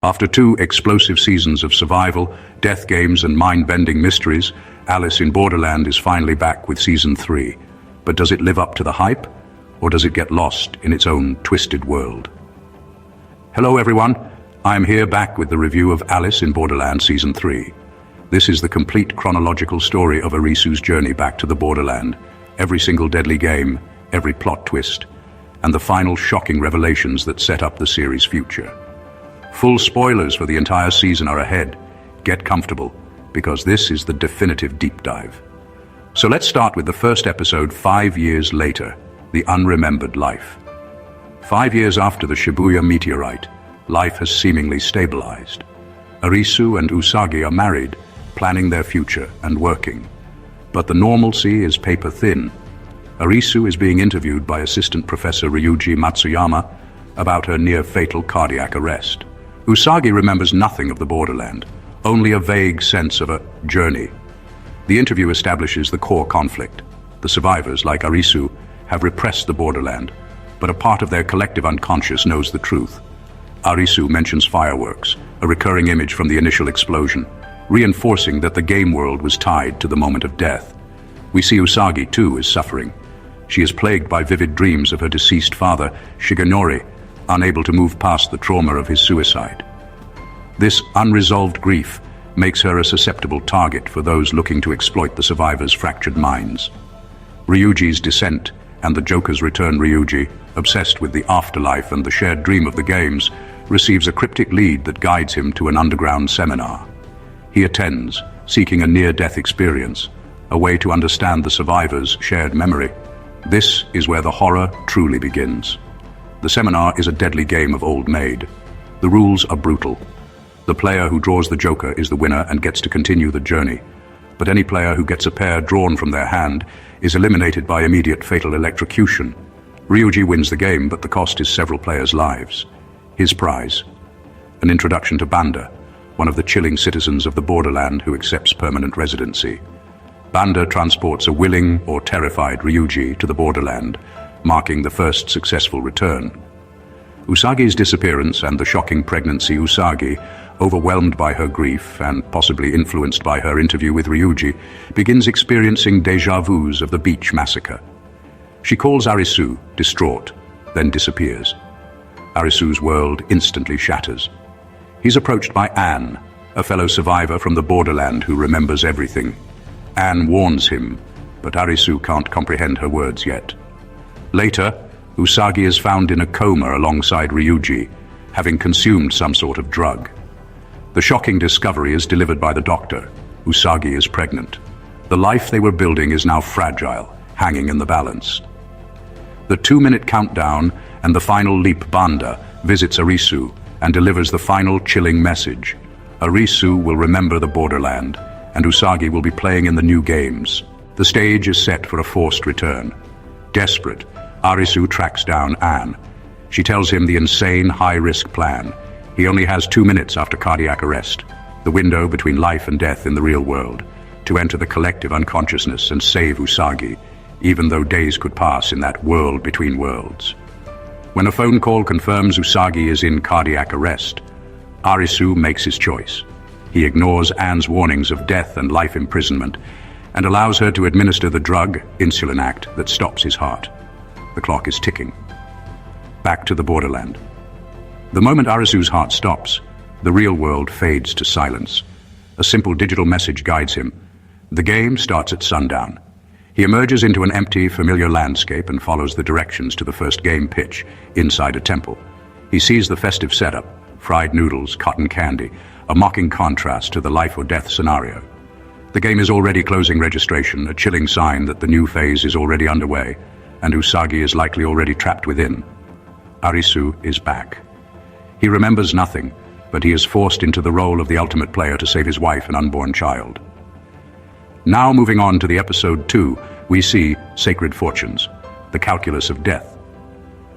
After 2 explosive seasons of survival, death games and mind-bending mysteries, Alice in Borderland is finally back with Season 3. But does it live up to the hype? Or does it get lost in its own twisted world? Hello everyone, I'm here back with the review of Alice in Borderland Season 3. This is the complete chronological story of Arisu's journey back to the Borderland. Every single deadly game, every plot twist, and the final shocking revelations that set up the series' future. Full spoilers for the entire season are ahead. Get comfortable, because this is the definitive deep dive. So let's start with the first episode, 5 years later, The Unremembered Life. 5 years after the Shibuya meteorite, life has seemingly stabilized. Arisu and Usagi are married, planning their future and working. But the normalcy is paper thin. Arisu is being interviewed by Assistant Professor Ryuji Matsuyama about her near-fatal cardiac arrest. Usagi remembers nothing of the Borderland, only a vague sense of a journey. The interview establishes the core conflict. The survivors, like Arisu, have repressed the Borderland, but a part of their collective unconscious knows the truth. Arisu mentions fireworks, a recurring image from the initial explosion, reinforcing that the game world was tied to the moment of death. We see Usagi, too, is suffering. She is plagued by vivid dreams of her deceased father, Shigenori, unable to move past the trauma of his suicide. This unresolved grief makes her a susceptible target for those looking to exploit the survivors' fractured minds. Ryuji's descent and the Joker's return. Ryuji, obsessed with the afterlife and the shared dream of the games, receives a cryptic lead that guides him to an underground seminar. He attends, seeking a near-death experience, a way to understand the survivors' shared memory. This is where the horror truly begins. The seminar is a deadly game of old maid. The rules are brutal. The player who draws the Joker is the winner and gets to continue the journey. But any player who gets a pair drawn from their hand is eliminated by immediate fatal electrocution. Ryuji wins the game, but the cost is several players' lives. His prize: an introduction to Banda, one of the chilling citizens of the Borderland who accepts permanent residency. Banda transports a willing or terrified Ryuji to the Borderland, marking the first successful return. Usagi's disappearance and the shocking pregnancy. Usagi, overwhelmed by her grief and possibly influenced by her interview with Ryuji, begins experiencing déjà vus of the beach massacre. She calls Arisu, distraught, then disappears. Arisu's world instantly shatters. He's approached by Anne, a fellow survivor from the Borderland who remembers everything. Anne warns him, but Arisu can't comprehend her words yet. Later, Usagi is found in a coma alongside Ryuji, having consumed some sort of drug. The shocking discovery is delivered by the doctor. Usagi is pregnant. The life they were building is now fragile, hanging in the balance. The 2-minute countdown and the final leap. Banda visits Arisu and delivers the final chilling message. Arisu will remember the Borderland, and Usagi will be playing in the new games. The stage is set for a forced return. Desperate, Arisu tracks down Anne. She tells him the insane, high-risk plan. He only has 2 minutes after cardiac arrest, the window between life and death in the real world, to enter the collective unconsciousness and save Usagi, even though days could pass in that world between worlds. When a phone call confirms Usagi is in cardiac arrest, Arisu makes his choice. He ignores Anne's warnings of death and life imprisonment and allows her to administer the drug, Insulin Act, that stops his heart. The clock is ticking. Back to the Borderland. The moment Arisu's heart stops, the real world fades to silence. A simple digital message guides him. The game starts at sundown. He emerges into an empty, familiar landscape and follows the directions to the first game pitch, inside a temple. He sees the festive setup: fried noodles, cotton candy, a mocking contrast to the life or death scenario. The game is already closing registration, a chilling sign that the new phase is already underway, and Usagi is likely already trapped within. Arisu is back. He remembers nothing, but he is forced into the role of the ultimate player to save his wife and unborn child. Now moving on to the episode 2, we see Sacred Fortunes, the calculus of death.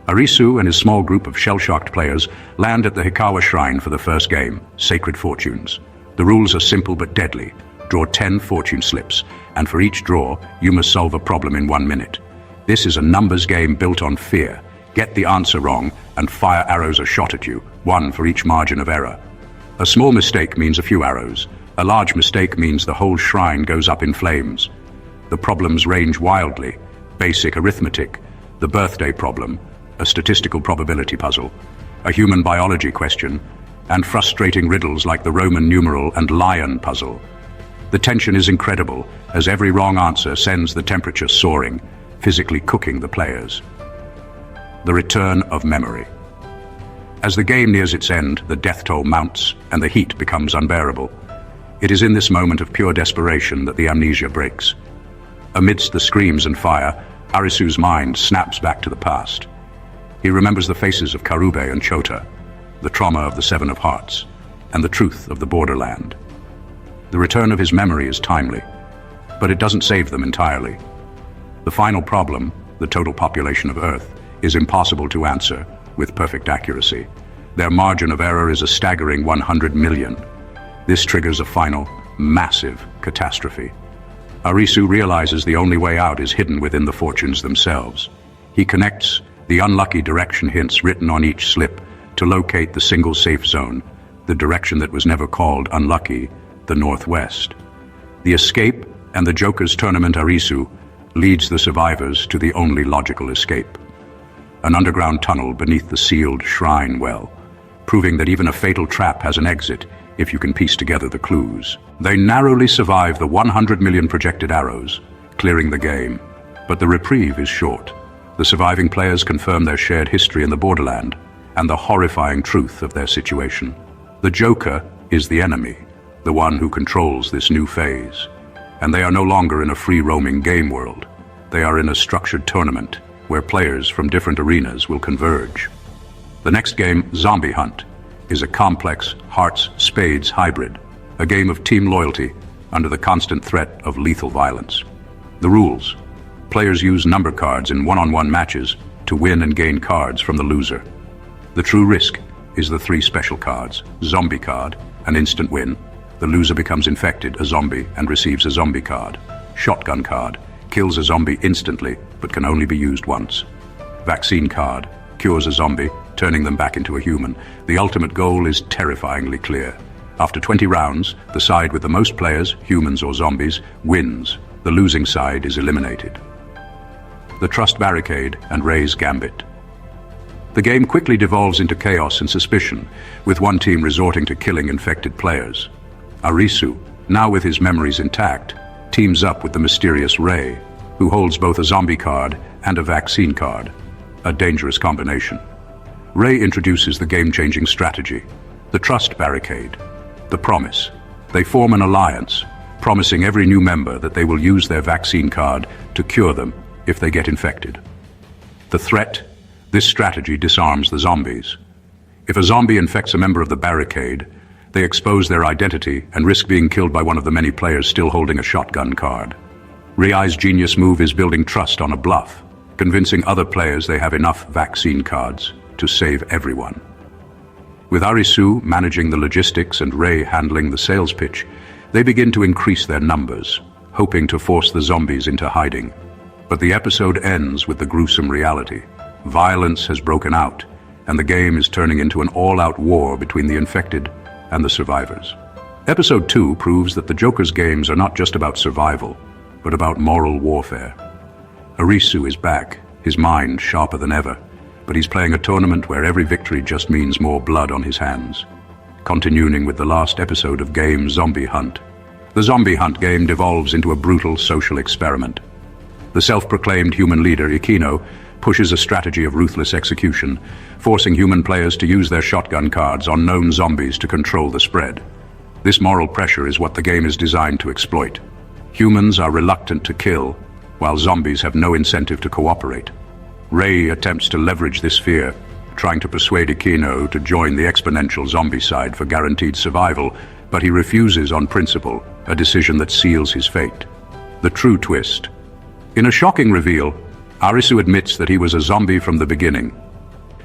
Arisu and his small group of shell-shocked players land at the Hikawa Shrine for the first game, Sacred Fortunes. The rules are simple but deadly. Draw 10 fortune slips, and for each draw, you must solve a problem in 1 minute. This is a numbers game built on fear. Get the answer wrong, and fire arrows are shot at you, 1 for each margin of error. A small mistake means a few arrows. A large mistake means the whole shrine goes up in flames. The problems range wildly. Basic arithmetic, the birthday problem, a statistical probability puzzle, a human biology question, and frustrating riddles like the Roman numeral and lion puzzle. The tension is incredible, as every wrong answer sends the temperature soaring, physically cooking the players. The return of memory. As the game nears its end, the death toll mounts and the heat becomes unbearable. It is in this moment of pure desperation that the amnesia breaks. Amidst the screams and fire, Arisu's mind snaps back to the past. He remembers the faces of Karube and Chota, the trauma of the Seven of Hearts, and the truth of the Borderland. The return of his memory is timely, but it doesn't save them entirely. The final problem, the total population of Earth, is impossible to answer with perfect accuracy. Their margin of error is a staggering 100 million. This triggers a final, massive catastrophe. Arisu realizes the only way out is hidden within the fortunes themselves. He connects the unlucky direction hints written on each slip to locate the single safe zone, the direction that was never called unlucky, the Northwest. The escape and the Joker's tournament Arisu leads the survivors to the only logical escape. An underground tunnel beneath the sealed shrine well, proving that even a fatal trap has an exit if you can piece together the clues. They narrowly survive the 100 million projected arrows, clearing the game. But the reprieve is short. The surviving players confirm their shared history in the Borderland and the horrifying truth of their situation. The Joker is the enemy, the one who controls this new phase. And they are no longer in a free-roaming game world. They are in a structured tournament where players from different arenas will converge. The next game, Zombie Hunt, is a complex hearts-spades hybrid, a game of team loyalty under the constant threat of lethal violence. The rules: players use number cards in one-on-one matches to win and gain cards from the loser. The true risk is the 3 special cards: zombie card, an instant win. The loser becomes infected, a zombie, and receives a zombie card. Shotgun card, kills a zombie instantly, but can only be used once. Vaccine card, cures a zombie, turning them back into a human. The ultimate goal is terrifyingly clear. After 20 rounds, the side with the most players, humans or zombies, wins. The losing side is eliminated. The Trust Barricade and Ray's Gambit. The game quickly devolves into chaos and suspicion, with one team resorting to killing infected players. Arisu, now with his memories intact, teams up with the mysterious Ray, who holds both a zombie card and a vaccine card. A dangerous combination. Ray introduces the game-changing strategy, the Trust Barricade, the promise. They form an alliance, promising every new member that they will use their vaccine card to cure them if they get infected. The threat: this strategy disarms the zombies. If a zombie infects a member of the barricade, they expose their identity and risk being killed by one of the many players still holding a shotgun card. Rai's genius move is building trust on a bluff, convincing other players they have enough vaccine cards to save everyone. With Arisu managing the logistics and Ray handling the sales pitch, they begin to increase their numbers, hoping to force the zombies into hiding. But the episode ends with the gruesome reality. Violence has broken out, and the game is turning into an all-out war between the infected and the survivors. Episode 2 proves that the Joker's games are not just about survival, but about moral warfare. Arisu is back, his mind sharper than ever, but he's playing a tournament where every victory just means more blood on his hands. Continuing with the last episode of game Zombie Hunt. The Zombie Hunt game devolves into a brutal social experiment. The self-proclaimed human leader, Ikino, pushes a strategy of ruthless execution, forcing human players to use their shotgun cards on known zombies to control the spread. This moral pressure is what the game is designed to exploit. Humans are reluctant to kill, while zombies have no incentive to cooperate. Ray attempts to leverage this fear, trying to persuade Ikino to join the exponential zombie side for guaranteed survival, but he refuses on principle, a decision that seals his fate. The true twist. In a shocking reveal, Arisu admits that he was a zombie from the beginning.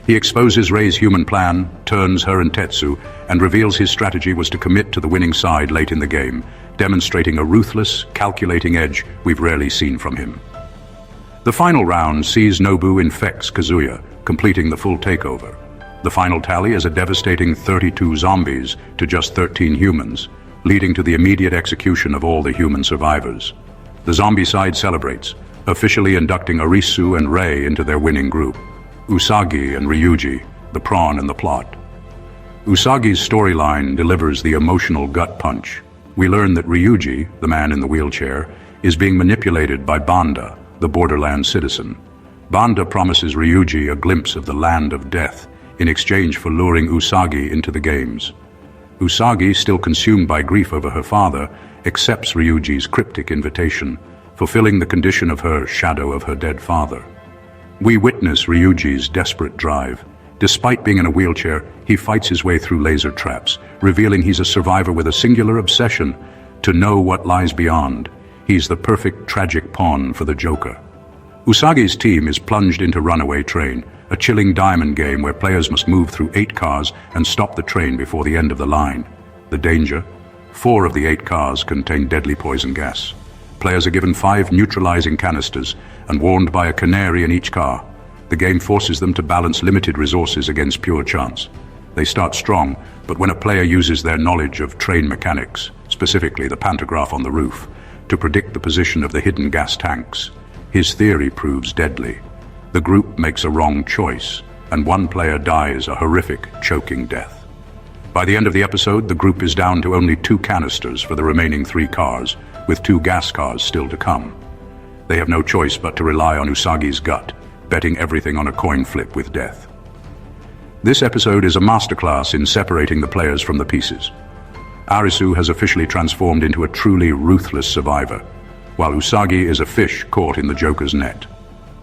He exposes Ray's human plan, turns her and Tetsu, and reveals his strategy was to commit to the winning side late in the game, demonstrating a ruthless, calculating edge we've rarely seen from him. The final round sees Nobu infects Kazuya, completing the full takeover. The final tally is a devastating 32 zombies to just 13 humans, leading to the immediate execution of all the human survivors. The zombie side celebrates, officially inducting Arisu and Rei into their winning group. Usagi and Ryuji, the pawn in the plot. Usagi's storyline delivers the emotional gut punch. We learn that Ryuji, the man in the wheelchair, is being manipulated by Banda, the Borderland citizen. Banda promises Ryuji a glimpse of the land of death in exchange for luring Usagi into the games. Usagi, still consumed by grief over her father, accepts Ryuji's cryptic invitation, fulfilling the condition of her shadow of her dead father. We witness Ryuji's desperate drive. Despite being in a wheelchair, he fights his way through laser traps, revealing he's a survivor with a singular obsession to know what lies beyond. He's the perfect tragic pawn for the Joker. Usagi's team is plunged into Runaway Train, a chilling diamond game where players must move through 8 cars and stop the train before the end of the line. The danger? 4 of the 8 cars contain deadly poison gas. Players are given 5 neutralizing canisters and warned by a canary in each car. The game forces them to balance limited resources against pure chance. They start strong, but when a player uses their knowledge of train mechanics, specifically the pantograph on the roof, to predict the position of the hidden gas tanks, his theory proves deadly. The group makes a wrong choice, and one player dies a horrific, choking death. By the end of the episode, the group is down to only 2 canisters for the remaining 3 cars, with 2 gas cars still to come. They have no choice but to rely on Usagi's gut, betting everything on a coin flip with death. This episode is a masterclass in separating the players from the pieces. Arisu has officially transformed into a truly ruthless survivor, while Usagi is a fish caught in the Joker's net.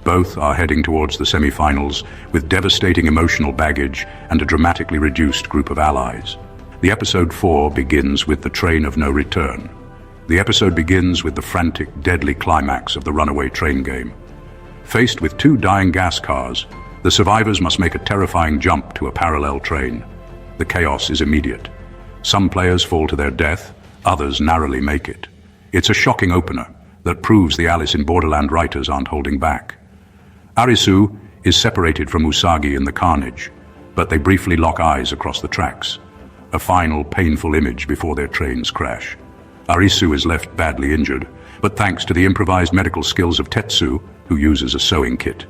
Both are heading towards the semi-finals with devastating emotional baggage and a dramatically reduced group of allies. The episode 4 begins with the train of no return. The episode begins with the frantic, deadly climax of the Runaway Train game. Faced with 2 dying gas cars, the survivors must make a terrifying jump to a parallel train. The chaos is immediate. Some players fall to their death, others narrowly make it. It's a shocking opener that proves the Alice in Borderland writers aren't holding back. Arisu is separated from Usagi in the carnage, but they briefly lock eyes across the tracks. A final, painful image before their trains crash. Arisu is left badly injured, but thanks to the improvised medical skills of Tetsu, who uses a sewing kit,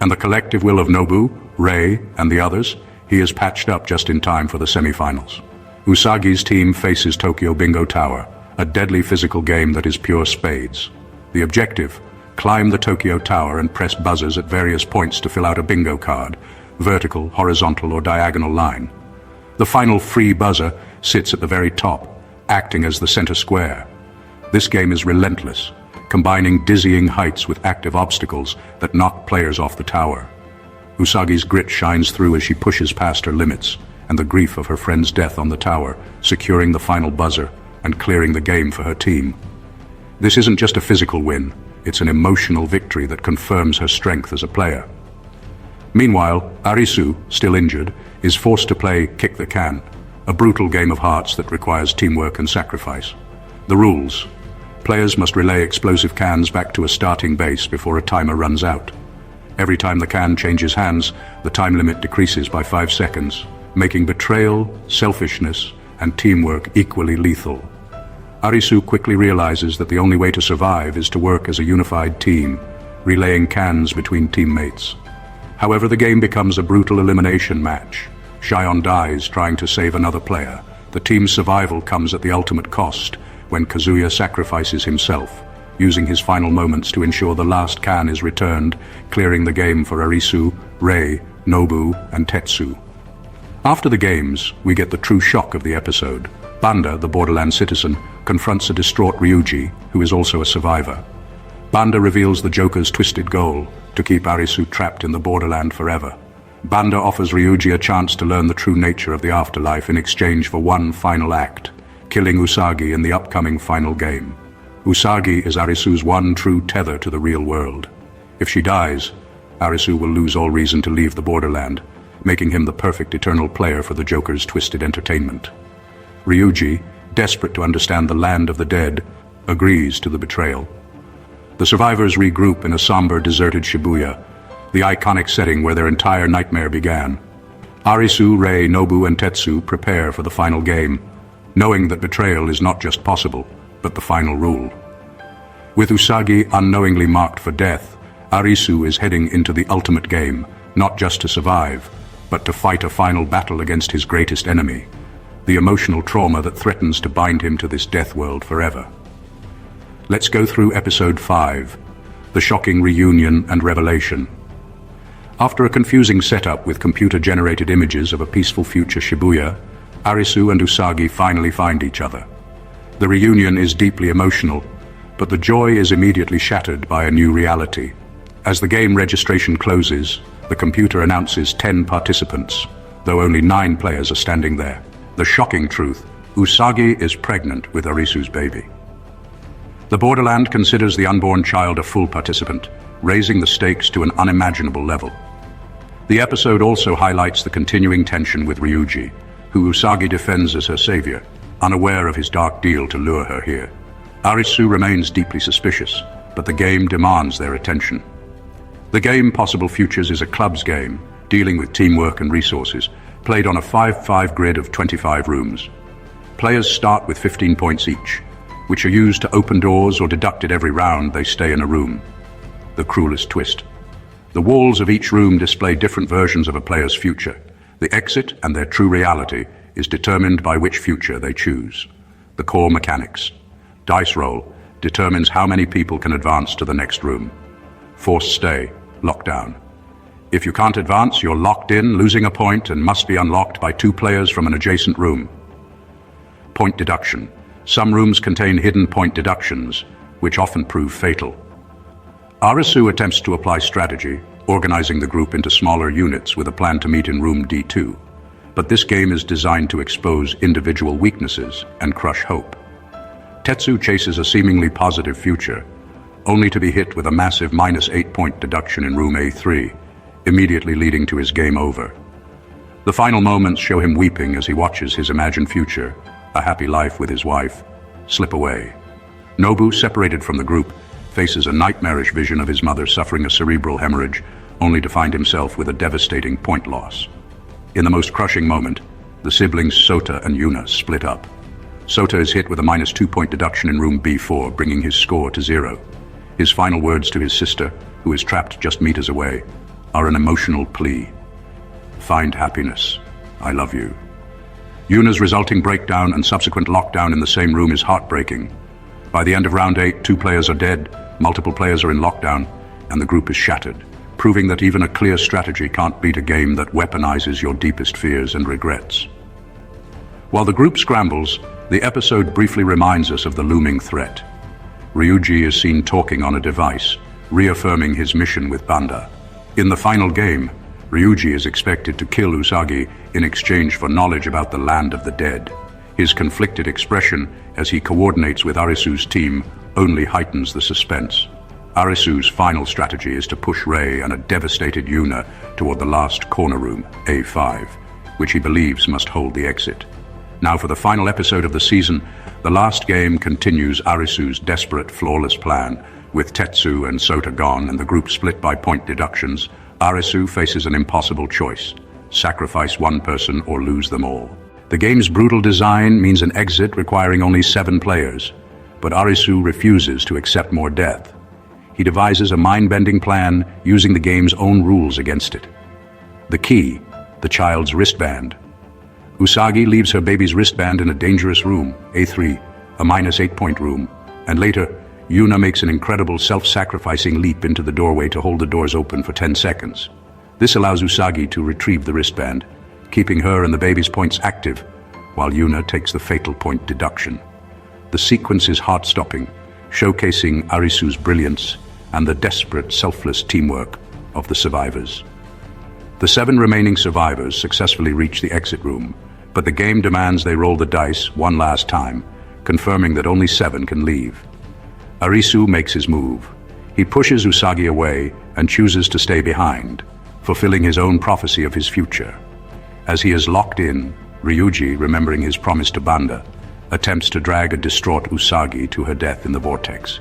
and the collective will of Nobu, Rei, and the others, he is patched up just in time for the semi-finals. Usagi's team faces Tokyo Bingo Tower, a deadly physical game that is pure spades. The objective: climb the Tokyo Tower and press buzzers at various points to fill out a bingo card, vertical, horizontal, or diagonal line. The final free buzzer sits at the very top, acting as the center square. This game is relentless, combining dizzying heights with active obstacles that knock players off the tower. Usagi's grit shines through as she pushes past her limits, and the grief of her friend's death on the tower, securing the final buzzer and clearing the game for her team. This isn't just a physical win, it's an emotional victory that confirms her strength as a player. Meanwhile, Arisu, still injured, is forced to play Kick the Can, a brutal game of hearts that requires teamwork and sacrifice. The rules: players must relay explosive cans back to a starting base before a timer runs out. Every time the can changes hands, the time limit decreases by 5 seconds, making betrayal, selfishness, and teamwork equally lethal. Arisu quickly realizes that the only way to survive is to work as a unified team, relaying cans between teammates. However, the game becomes a brutal elimination match. Shion dies trying to save another player. The team's survival comes at the ultimate cost, when Kazuya sacrifices himself, using his final moments to ensure the last can is returned, clearing the game for Arisu, Rei, Nobu, and Tetsu. After the games, we get the true shock of the episode. Banda, the Borderland citizen, confronts a distraught Ryuji, who is also a survivor. Banda reveals the Joker's twisted goal, to keep Arisu trapped in the Borderland forever. Banda offers Ryuji a chance to learn the true nature of the afterlife in exchange for one final act, killing Usagi in the upcoming final game. Usagi is Arisu's one true tether to the real world. If she dies, Arisu will lose all reason to leave the Borderland, making him the perfect eternal player for the Joker's twisted entertainment. Ryuji, desperate to understand the land of the dead, agrees to the betrayal. The survivors regroup in a somber, deserted Shibuya, the iconic setting where their entire nightmare began. Arisu, Rei, Nobu, and Tetsu prepare for the final game, knowing that betrayal is not just possible, but the final rule. With Usagi unknowingly marked for death, Arisu is heading into the ultimate game, not just to survive, but to fight a final battle against his greatest enemy, the emotional trauma that threatens to bind him to this death world forever. Let's go through Episode 5, the shocking reunion and revelation. After a confusing setup with computer-generated images of a peaceful future Shibuya, Arisu and Usagi finally find each other. The reunion is deeply emotional, but the joy is immediately shattered by a new reality. As the game registration closes, the computer announces 10 participants, though only 9 players are standing there. The shocking truth: Usagi is pregnant with Arisu's baby. The Borderland considers the unborn child a full participant, raising the stakes to an unimaginable level. The episode also highlights the continuing tension with Ryuji, who Usagi defends as her savior, unaware of his dark deal to lure her here. Arisu remains deeply suspicious, but the game demands their attention. The game Possible Futures is a club's game, dealing with teamwork and resources, played on a 5-5 grid of 25 rooms. Players start with 15 points each, which are used to open doors or deducted every round they stay in a room. The cruelest twist: the walls of each room display different versions of a player's future. The exit and their true reality is determined by which future they choose. The core mechanics: dice roll determines how many people can advance to the next room. Forced stay, lockdown. If you can't advance, you're locked in, losing a point, and must be unlocked by 2 players from an adjacent room. Point deduction. Some rooms contain hidden point deductions, which often prove fatal. Arisu attempts to apply strategy, organizing the group into smaller units with a plan to meet in room D2. But this game is designed to expose individual weaknesses and crush hope. Tetsu chases a seemingly positive future, only to be hit with a massive -8 point deduction in room A3, immediately leading to his game over. The final moments show him weeping as he watches his imagined future, a happy life with his wife, slip away. Nobu, separated from the group, faces a nightmarish vision of his mother suffering a cerebral hemorrhage, only to find himself with a devastating point loss. In the most crushing moment, the siblings Sota and Yuna split up. Sota is hit with a -2 point deduction in room B4, bringing his score to 0. His final words to his sister, who is trapped just meters away, are an emotional plea. "Find happiness. I love you." Yuna's resulting breakdown and subsequent lockdown in the same room is heartbreaking. By the end of round 8, 2 players are dead, multiple players are in lockdown, and the group is shattered, proving that even a clear strategy can't beat a game that weaponizes your deepest fears and regrets. While the group scrambles, the episode briefly reminds us of the looming threat. Ryuji is seen talking on a device, reaffirming his mission with Banda. In the final game, Ryuji is expected to kill Usagi in exchange for knowledge about the land of the dead. His conflicted expression as he coordinates with Arisu's team only heightens the suspense. Arisu's final strategy is to push Rei and a devastated Yuna toward the last corner room, A5, which he believes must hold the exit. Now for the final episode of the season, the last game continues Arisu's desperate, flawless plan. With Tetsu and Sota gone and the group split by point deductions, Arisu faces an impossible choice: sacrifice one person or lose them all. The game's brutal design means an exit requiring only 7 players, but Arisu refuses to accept more death. He devises a mind-bending plan using the game's own rules against it. The key: the child's wristband. Usagi leaves her baby's wristband in a dangerous room, A3, a -8 point room, and later, Yuna makes an incredible self-sacrificing leap into the doorway to hold the doors open for 10 seconds. This allows Usagi to retrieve the wristband, keeping her and the baby's points active, while Yuna takes the fatal point deduction. The sequence is heart-stopping, showcasing Arisu's brilliance and the desperate, selfless teamwork of the survivors. The 7 remaining survivors successfully reach the exit room, but the game demands they roll the dice one last time, confirming that only 7 can leave. Arisu makes his move. He pushes Usagi away and chooses to stay behind, fulfilling his own prophecy of his future. As he is locked in, Ryuji, remembering his promise to Banda, attempts to drag a distraught Usagi to her death in the vortex.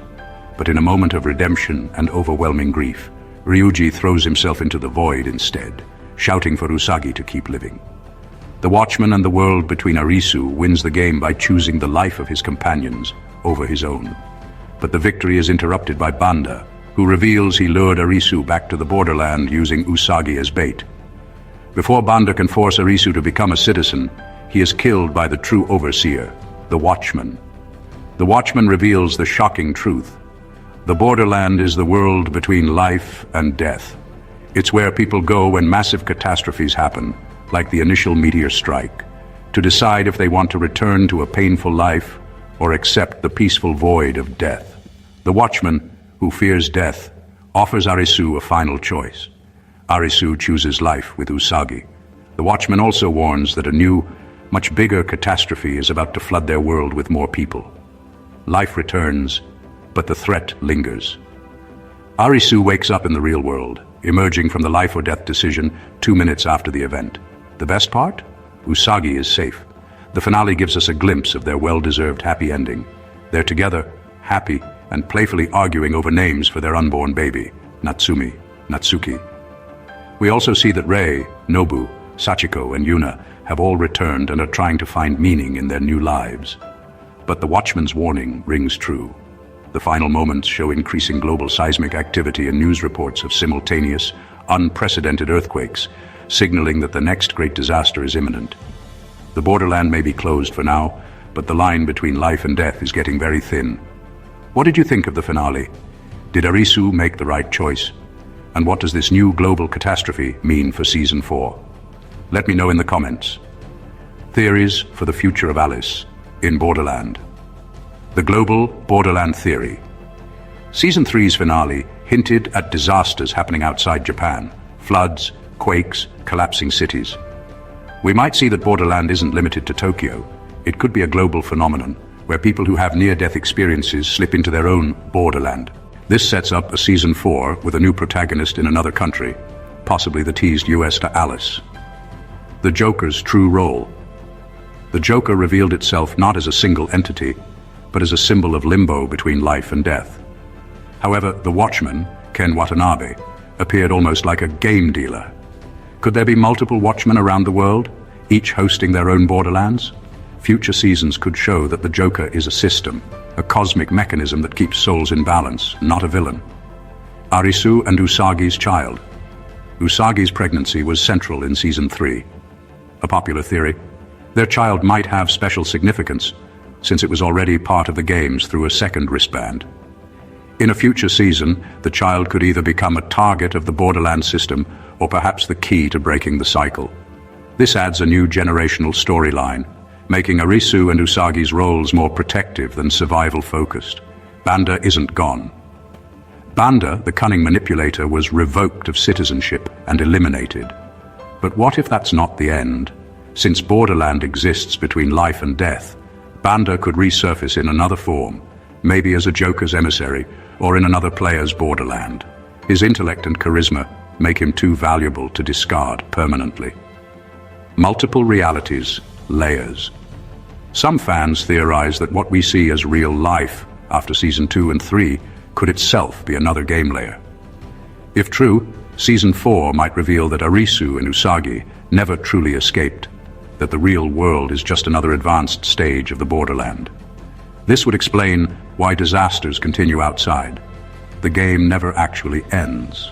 But in a moment of redemption and overwhelming grief, Ryuji throws himself into the void instead, shouting for Usagi to keep living. The watchman and the world between Arisu wins the game by choosing the life of his companions over his own. But the victory is interrupted by Banda, who reveals he lured Arisu back to the Borderland using Usagi as bait. Before Banda can force Arisu to become a citizen, he is killed by the true overseer, the Watchman. The Watchman reveals the shocking truth. The Borderland is the world between life and death. It's where people go when massive catastrophes happen, like the initial meteor strike, to decide if they want to return to a painful life or accept the peaceful void of death. The Watchman, who fears death, offers Arisu a final choice. Arisu chooses life with Usagi. The Watchman also warns that a new, much bigger catastrophe is about to flood their world with more people. Life returns, but the threat lingers. Arisu wakes up in the real world, emerging from the life or death decision 2 minutes after the event. The best part? Usagi is safe. The finale gives us a glimpse of their well-deserved happy ending. They're together, happy, and playfully arguing over names for their unborn baby, Natsumi, Natsuki. We also see that Rei, Nobu, Sachiko, and Yuna have all returned and are trying to find meaning in their new lives. But the Watchman's warning rings true. The final moments show increasing global seismic activity and news reports of simultaneous, unprecedented earthquakes, signaling that the next great disaster is imminent. The Borderland may be closed for now, but the line between life and death is getting very thin. What did you think of the finale? Did Arisu make the right choice? And what does this new global catastrophe mean for Season 4? Let me know in the comments. Theories for the future of Alice in Borderland. The Global Borderland Theory. Season 3's finale hinted at disasters happening outside Japan, floods, quakes, collapsing cities. We might see that Borderland isn't limited to Tokyo. It could be a global phenomenon, where people who have near-death experiences slip into their own Borderland. This sets up a Season 4 with a new protagonist in another country, possibly the teased US to Alice. The Joker's true role. The Joker revealed itself not as a single entity, but as a symbol of limbo between life and death. However, the Watchman, Ken Watanabe, appeared almost like a game dealer. Could there be multiple Watchmen around the world, each hosting their own Borderlands? Future seasons could show that the Joker is a system, a cosmic mechanism that keeps souls in balance, not a villain. Arisu and Usagi's child. Usagi's pregnancy was central in Season 3. A popular theory: their child might have special significance, since it was already part of the games through a second wristband. In a future season, the child could either become a target of the Borderland system or perhaps the key to breaking the cycle. This adds a new generational storyline, making Arisu and Usagi's roles more protective than survival-focused. Banda isn't gone. Banda, the cunning manipulator, was revoked of citizenship and eliminated. But what if that's not the end? Since Borderland exists between life and death, Banda could resurface in another form, maybe as a Joker's emissary or in another player's Borderland. His intellect and charisma make him too valuable to discard permanently. Multiple realities, layers. Some fans theorize that what we see as real life after Season 2 and 3 could itself be another game layer. If true, Season 4 might reveal that Arisu and Usagi never truly escaped, that the real world is just another advanced stage of the Borderland. This would explain why disasters continue outside. The game never actually ends.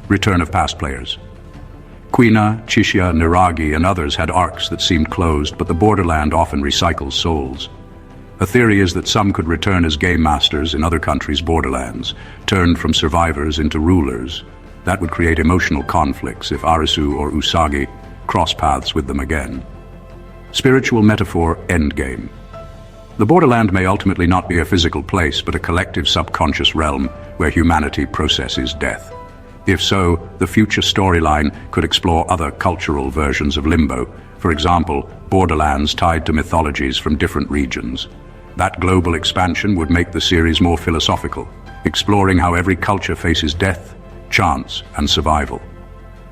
Return of past players. Quina, Chishia, Niragi, and others had arcs that seemed closed, but the Borderland often recycles souls. A theory is that some could return as game masters in other countries' Borderlands, turned from survivors into rulers. That would create emotional conflicts if Arisu or Usagi cross paths with them again. Spiritual metaphor endgame. The Borderland may ultimately not be a physical place, but a collective subconscious realm where humanity processes death. If so, the future storyline could explore other cultural versions of Limbo, for example, Borderlands tied to mythologies from different regions. That global expansion would make the series more philosophical, exploring how every culture faces death, chance, and survival.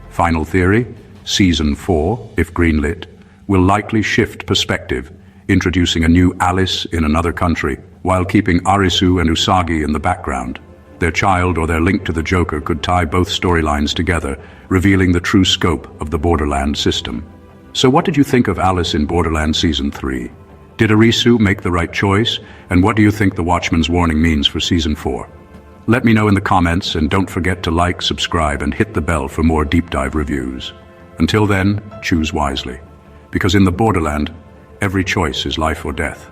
Final theory: Season 4, if greenlit, will likely shift perspective, introducing a new Alice in another country, while keeping Arisu and Usagi in the background. Their child or their link to the Joker could tie both storylines together, revealing the true scope of the Borderland system. So what did you think of Alice in Borderland Season 3? Did Arisu make the right choice? And what do you think the Watchman's warning means for Season 4? Let me know in the comments, and don't forget to like, subscribe, and hit the bell for more deep dive reviews. Until then, choose wisely. Because in the Borderland, every choice is life or death.